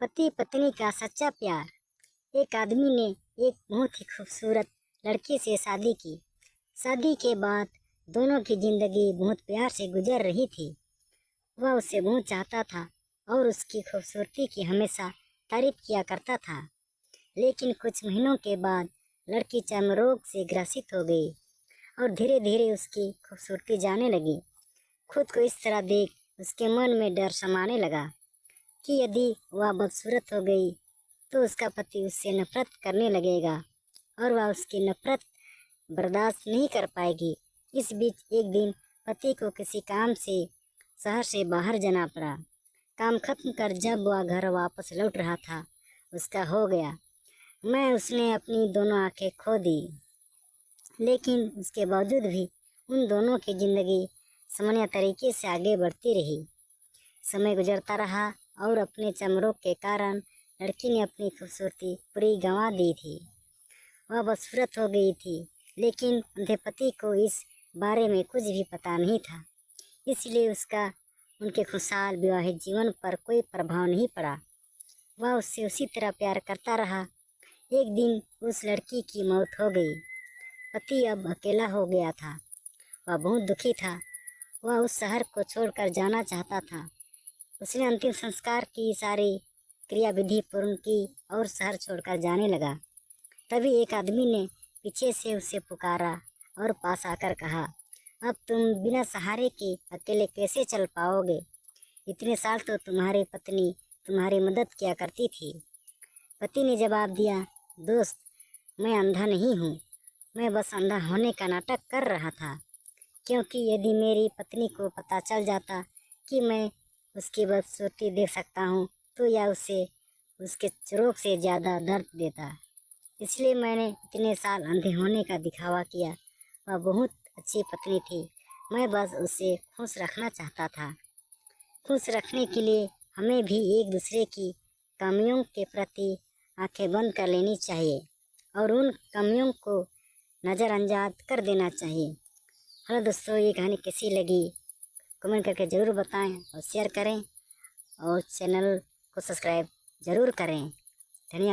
पति पत्नी का सच्चा प्यार। एक आदमी ने एक बहुत ही खूबसूरत लड़की से शादी की। शादी के बाद दोनों की जिंदगी बहुत प्यार से गुजर रही थी। वह उसे बहुत चाहता था और उसकी खूबसूरती की हमेशा तारीफ किया करता था। लेकिन कुछ महीनों के बाद लड़की चर्म रोग से ग्रसित हो गई और धीरे धीरे उसकी खूबसूरती जाने लगी। खुद को इस तरह देख उसके मन में डर समाने लगा कि यदि वह बदसूरत हो गई तो उसका पति उससे नफरत करने लगेगा और वह उसकी नफरत बर्दाश्त नहीं कर पाएगी। इस बीच एक दिन पति को किसी काम से शहर से बाहर जाना पड़ा। काम खत्म कर जब वह घर वापस लौट रहा था, उसका हो गया। उसने अपनी दोनों आंखें खो दी, लेकिन उसके बावजूद भी उन दोनों की जिंदगी सामान्य तरीके से आगे बढ़ती रही। समय गुजरता रहा और अपने चमरों के कारण लड़की ने अपनी खूबसूरती पूरी गंवा दी थी। वह बदसूरत हो गई थी, लेकिन उनके पति को इस बारे में कुछ भी पता नहीं था। इसलिए उसका उनके खुशहाल विवाहित जीवन पर कोई प्रभाव नहीं पड़ा। वह उससे उसी तरह प्यार करता रहा। एक दिन उस लड़की की मौत हो गई। पति अब अकेला हो गया था। वह बहुत दुखी था। वह उस शहर को छोड़कर जाना चाहता था। उसने अंतिम संस्कार की सारी क्रियाविधि पूर्ण की और शहर छोड़कर जाने लगा। तभी एक आदमी ने पीछे से उसे पुकारा और पास आकर कहा, अब तुम बिना सहारे के अकेले कैसे चल पाओगे? इतने साल तो तुम्हारी पत्नी तुम्हारी मदद किया करती थी। पति ने जवाब दिया, दोस्त, मैं अंधा नहीं हूँ। मैं बस अंधा होने का नाटक कर रहा था, क्योंकि यदि मेरी पत्नी को पता चल जाता कि मैं उसकी बदसूरती देख सकता हूँ तो यह उसे उसके रोग से ज़्यादा दर्द देता। इसलिए मैंने इतने साल अंधे होने का दिखावा किया। वह बहुत अच्छी पत्नी थी। मैं बस उसे खुश रखना चाहता था। खुश रखने के लिए हमें भी एक दूसरे की कमियों के प्रति आंखें बंद कर लेनी चाहिए और उन कमियों को नज़रअंदाज कर देना चाहिए। हेलो दोस्तों, ये कहानी कैसी लगी कमेंट करके ज़रूर बताएं और शेयर करें और चैनल को सब्सक्राइब ज़रूर करें।